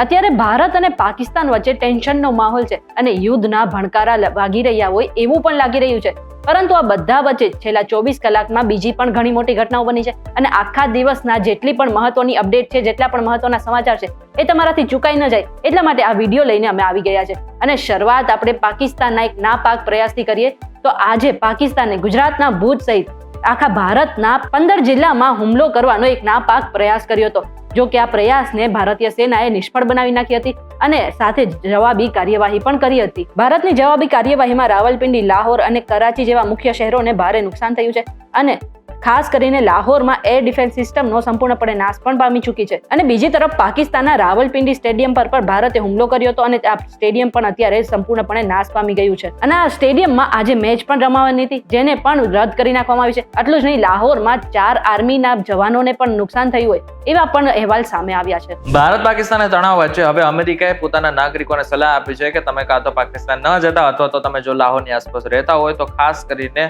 અત્યારે ભારત અને પાકિસ્તાન વચ્ચે ટેન્શનનો માહોલ છે અને યુદ્ધના ભણકારા વાગી રહ્યા હોય એવું પણ લાગી રહ્યું છે. પરંતુ આ બધા વચ્ચે છેલ્લા 24 કલાકમાં બીજી પણ ઘણી મોટી ઘટનાઓ બની છે અને આખા દિવસના જેટલી પણ મહત્વની અપડેટ છે, જેટલા પણ મહત્વના સમાચાર છે, એ તમારાથી ચૂકાઈ ન જાય એટલા માટે આ વિડીયો લઈને અમે આવી ગયા છે. અને શરૂઆત આપણે પાકિસ્તાનના એક નાપાક પ્રયાસથી કરીએ તો આજે પાકિસ્તાને ગુજરાતના ભુજ સહિત આખા ભારતના 15 જિલ્લામાં હુમલો કરવાનો એક નાપાક પ્રયાસ કર્યો હતો. જો કે આ પ્રયાસને ભારતીય સેનાએ નિષ્ફળ બનાવી નાખી હતી અને સાથે જવાબી કાર્યવાહી પણ કરી હતી. ભારતની જવાબી કાર્યવાહીમાં રાવલપિંડી, લાહોર અને કરાચી જેવા મુખ્ય શહેરોને ભારે નુકસાન થયું છે અને ખાસ કરીને લાહોરમાં એર ડિફેન્સ સિસ્ટમનો સંપૂર્ણપણે નાશ પણ પામી ચૂકી છે. અને બીજી તરફ પાકિસ્તાનના રાવલપિંડી સ્ટેડિયમ પર પણ ભારતે હુમલો કર્યો હતો અને આ સ્ટેડિયમ પણ અત્યારે સંપૂર્ણપણે નાશ પામી ગયું છે. અને આ સ્ટેડિયમમાં આજે મેચ પણ રમાવાની હતી, જેને પણ રદ કરી નાખવામાં આવી છે. આટલું જ નહીં, લાહોરમાં 4 આર્મીના જવાનોને પણ નુકસાન થયું હોય એવા પણ અહેવાલ સામે આવ્યા છે. ભારત પાકિસ્તાનના તણાવ વચ્ચે હવે અમેરિકાએ પોતાના નાગરિકોને સલાહ આપી છે કે તમે કાં તો પાકિસ્તાન ન જતા અથવા તો તમે જો લાહોરની આસપાસ રહેતા હોય તો ખાસ કરીને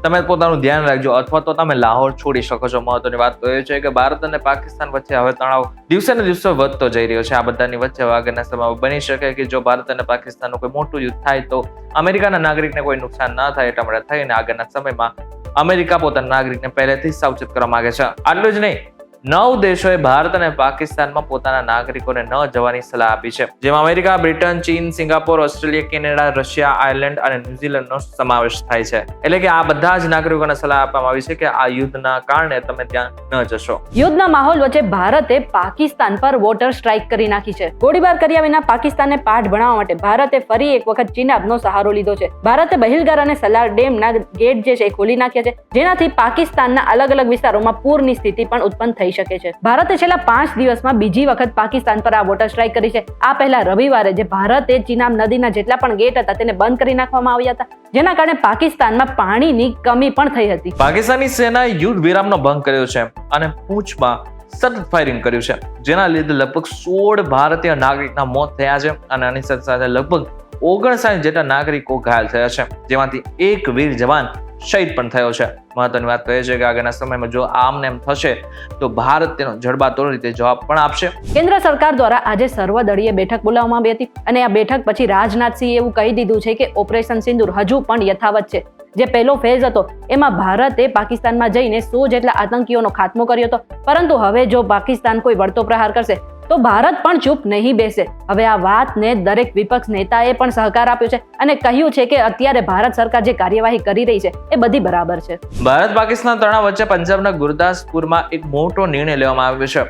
તમે પોતાનું ધ્યાન રાખજો અથવા તો તમે લાહોર છોડી શકો છો. મહત્વની વાત તો એ છે કે ભારત અને પાકિસ્તાન વચ્ચે હવે તણાવ દિવસે ને દિવસે વધતો જઈ રહ્યો છે. આ બધાની વચ્ચે આગળના સમયમાં બની શકે કે જો ભારત અને પાકિસ્તાનનું કોઈ મોટું યુદ્ધ થાય તો અમેરિકાના નાગરિકને કોઈ નુકસાન ન થાય એટલા માટે થઈને આગળના સમયમાં અમેરિકા પોતાના નાગરિકને પહેલેથી જ સાવચેત કરવા માંગે છે. આટલું જ નહીં, 9 દેશોએ ભારત અને પાકિસ્તાનમાં પોતાના નાગરિકોને ન જવાની સલાહ આપી છે, જેમાં અમેરિકા, બ્રિટન, ચીન, Singapore, Australia, Canada, Russia, Ireland અને ન્યુઝીલેન્ડનો સમાવેશ થાય છે. એટલે કે આ બધા જ નાગરિકોને સલાહ આપવામાં આવી છે કે આ યુદ્ધના કારણે તમે ત્યાં ન જશો. યુદ્ધના માહોલ વચ્ચે ભારતે પાકિસ્તાન પર વોટર સ્ટ્રાઇક કરી નાખી છે. ગોળીબાર કર્યા વિના પાકિસ્તાનને પાઠ ભણાવવા માટે ભારતે ફરી એક વખત ચીનાબનો સહારો લીધો છે. ભારતે બહિલગર અને સલાર ડેમના ગેટ જે છે ખોલી નાખ્યા છે, જેનાથી પાકિસ્તાનના અલગ અલગ વિસ્તારોમાં પૂરની સ્થિતિ પણ ઉત્પન્ન થઈ શકે છે. ભારતે છેલ્લા 5 દિવસમાં બીજી વખત પાકિસ્તાન પર આ વોટર સ્ટ્રાઇક કરી છે. આ પહેલા રવિવારે જે ભારતે ચિનાબ નદીના જેટલા પણ ગેટ હતા તેને બંધ કરી નાખવામાં આવ્યા હતા, જેના કારણે પાકિસ્તાનમાં પાણીની કમી પણ થઈ હતી. પાકિસ્તાની સેનાએ યુદ્ધ વિરામનો ભંગ કર્યો છે અને પૂંછમાં સતત ફાયરિંગ કર્યું છે, જેના લીધે લગભગ 16 ભારતીય નાગરિકના મોત થયા છે અને આની સાથે સાથે લગભગ 59 જેટલા નાગરિકો ઘાયલ થયા છે, જેમાંથી એક વીર જવાન શહીદ પણ થયો છે. મહત્વની વાત કહે છે કે આગળના સમયમાં જો આમને એમ થશે તો ભારત તેનો જડબાતોડ રીતે જવાબ પણ આપશે. કેન્દ્ર સરકાર દ્વારા આજે સર્વદળીય બેઠક બોલાવવામાં આવી હતી અને આ બેઠક પછી રાજનાથસિંહે એવું કહી દીધું છે કે ઓપરેશન સિંદૂર હજુ પણ યથાવત છે. જે પહેલો ફેઝ હતો એમાં ભારતે પાકિસ્તાનમાં જઈને 100 જેટલા આતંકીઓનો ખાત્મો કર્યો હતો, પરંતુ હવે જો પાકિસ્તાન કોઈ વળતો પ્રહાર કરશે તો ભારત પણ ચૂપ નહીં બેસે. હવે આ વાતને દરેક વિપક્ષ નેતાએ પણ સહકાર આપ્યો છે અને કહ્યું છે કે અત્યારે ભારત સરકાર જે કાર્યવાહી કરી રહી છે એ બધી બરાબર છે. ભારત પાકિસ્તાન તણાવ વચ્ચે પંજાબના ગુરદાસપુરમાં એક મોટો નિર્ણય લેવામાં આવ્યો છે.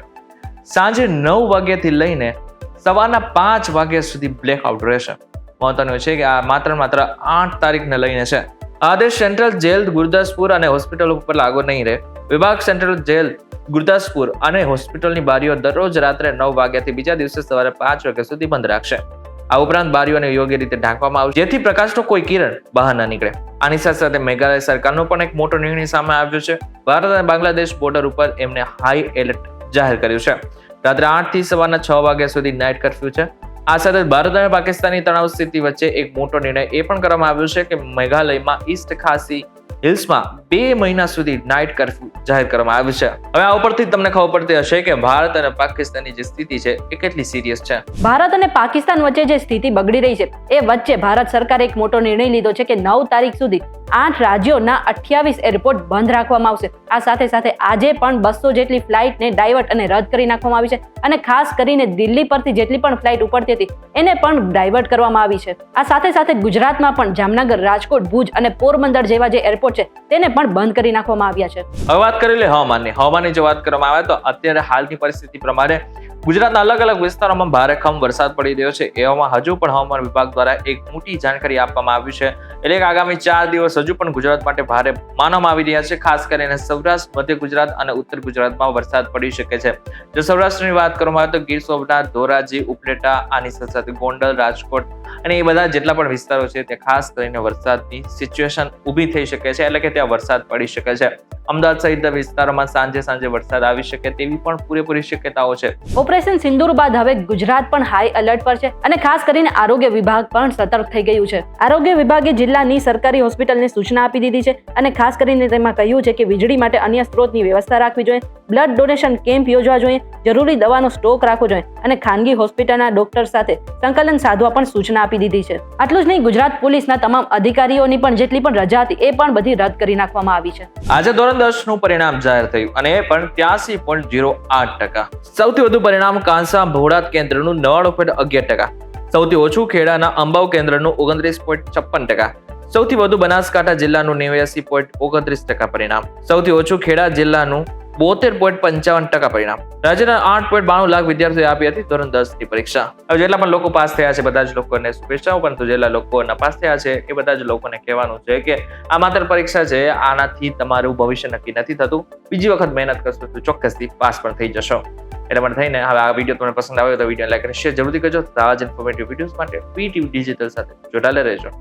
સાંજે 9 વાગ્યાથી લઈને સવારના 5 વાગ્યા સુધી બ્લેકઆઉટ રહેશે. મહત્વનું છે કે આ માત્ર 8 તારીખને લઈને છે. આદેશ સેન્ટ્રલ જેલ ગુરદાસપુર અને હોસ્પિટલ ઉપર લાગુ નહીં રહે. વિભાગ સેન્ટ્રલ જેલ ગુરદાસપુર અને હોસ્પિટલની બારીઓ દરરોજ રાત્રે 9 વાગ્યાથી બીજા દિવસે સવારે 5 વાગ્યા સુધી બંધ રાખશે. આ ઉપરાંત બારીઓને યોગ્ય રીતે ઢાંકવામાં આવશે, જેથી પ્રકાશનો કોઈ કિરણ બહાર ન નીકળે. આની સાથે સાથે મેઘાલય સરકારનો પણ એક મોટો નિર્ણય સામે આવ્યો છે. ભારત અને બાંગ્લાદેશ બોર્ડર ઉપર એમને હાઈ એલર્ટ જાહેર કર્યું છે. રાત્રે 8 થી સવારના 6 વાગ્યા સુધી નાઇટ કર્ફ્યુ છે. આ સાથે ભારત અને પાકિસ્તાનની તણાવ સ્થિતિ વચ્ચે એક મોટો નિર્ણય એ પણ કરવામાં આવ્યો છે કે મેઘાલયમાં ઈસ્ટ ખાસી હિલ્સમાં 2 મહિના સુધી નાઇટ કર્ફ્યુ જાહેર કરવામાં આવ્યું છે. હવે આ ઉપરથી તમને ખબર પડતી હશે કે ભારત અને પાકિસ્તાનની જે સ્થિતિ છે એ કેટલી સિરિયસ છે. ભારત અને પાકિસ્તાન વચ્ચે જે સ્થિતિ બગડી રહી છે એ વચ્ચે ભારત સરકારે એક મોટો નિર્ણય લીધો છે કે 9 તારીખ સુધી 8 રાજ્યોના 28 એરપોર્ટ બંધ રાખવામાં આવશે. આ સાથે સાથે આજે પણ 200 જેટલી ફ્લાઇટને ડાયવર્ટ અને રદ કરી નાખવામાં આવી છે અને ખાસ કરીને દિલ્હી પરથી જેટલી પણ ફ્લાઇટ ઉપડતી હતી એને પણ ડાયવર્ટ કરવામાં આવી છે. આ સાથે સાથે ગુજરાતમાં પણ જામનગર, રાજકોટ, ભુજ અને પોરબંદર જેવા જે એરપોર્ટ છે તેને પણ બંધ કરી નાખવામાં આવ્યા છે. હવે વાત કરી લે હવામાનની જો વાત કરવામાં આવે તો અત્યારે હાલની પરિસ્થિતિ પ્રમાણે ગુજરાતના અલગ અલગ વિસ્તારોમાં ભારેખમ વરસાદ પડી રહ્યો છે. એવામાં હજુ પણ હવામાન વિભાગ દ્વારા એક મોટી જાણકારી આપવામાં આવી છે. એટલે કે આગામી 4 દિવસ હજુ પણ ગુજરાત માટે ભારે માનવામાં આવી રહ્યા છે. ખાસ કરીને સૌરાષ્ટ્ર, મધ્ય ગુજરાત અને ઉત્તર ગુજરાતમાં વરસાદ પડી શકે છે. જો સૌરાષ્ટ્રની વાત કરવામાં આવે તો ગીર સોમનાથ, ધોરાજી, ઉપલેટા, આની સાથે સાથે ગોંડલ, રાજકોટ અને એ બધા જેટલા પણ વિસ્તારો છે ત્યાં ખાસ કરીને વરસાદની સિચ્યુએશન ઊભી થઈ શકે છે. એટલે કે ત્યાં વરસાદ પડી શકે છે. અમદાવાદ સહિતના વિસ્તારોમાં સાંજે વરસાદ આવી શકે તેવી પણ પૂરેપૂરી શક્યતાઓ છે. ઓપરેશન સિંદૂર બાદ હવે ગુજરાત પણ હાઈ એલર્ટ પર છે અને ખાસ કરીને આરોગ્ય વિભાગ પણ સતર્ક થઈ ગયું છે. આરોગ્ય વિભાગે જિલ્લાની સરકારી હોસ્પિટલને સૂચના આપી દીધી છે અને ખાસ કરીને તેમાં કહ્યું છે કે વીજળી માટે અન્ય સ્ત્રોતની વ્યવસ્થા રાખવી જોઈએ બ્લડ ડોનેશન કેમ્પ યોજવા જોઈએ, જરૂરી દવાનો સ્ટોક રાખવો જોઈએ અને ખાનગી હોસ્પિટલના ડોક્ટર સાથે સંકલન સાધવા પણ સૂચના આપી દીધી છે. આટલું જ નહીં, ગુજરાત પોલીસના તમામ અધિકારીઓની પણ જેટલી પણ રજા હતી એ પણ બધી રદ કરી નાખવામાં આવી છે. આજે ધોરણ 10 નું પરિણામ જાહેર થયું અને એ પણ 83.08%. સૌથી વધુ પરિણામ કાંસા ભોળાત કેન્દ્રનું 99.11%, સૌથી ઓછું ખેડાના અંબાવ કેન્દ્રનું 29.56%, સૌથી વધુ બનાસકાંઠા જિલ્લાનું 89.29% પરિણામ, સૌથી ઓછું ખેડા જિલ્લાનું 72.55% પરિણામ. રાજ્યના 8.92 લાખ વિદ્યાર્થીઓએ આપી હતી ધોરણ 10 ની પરીક્ષા. હવે જેટલા પણ લોકો પાસ થયા છે બધા જ લોકોને શુભેચ્છાઓ, પરંતુ જેટલા લોકો નપાસ થયા છે એ બધા જ લોકોને કહેવાનું છે કે આ માત્ર પરીક્ષા છે, આનાથી તમારું ભવિષ્ય નક્કી નથી થતું. બીજી વખત મહેનત કરશો તો ચોક્કસથી પાસ પણ થઈ જશો. એટલે પણ થઈને હવે આ વિડીયો તમને પસંદ આવ્યો તો વિડીયો લાઈક અને શેર જરૂરથી કરજો. આવા જ ઇન્ફોર્મેટિવ વિડીયોઝ માટે PTV ડિજિટલ સાથે જોડાયેલા રહેજો.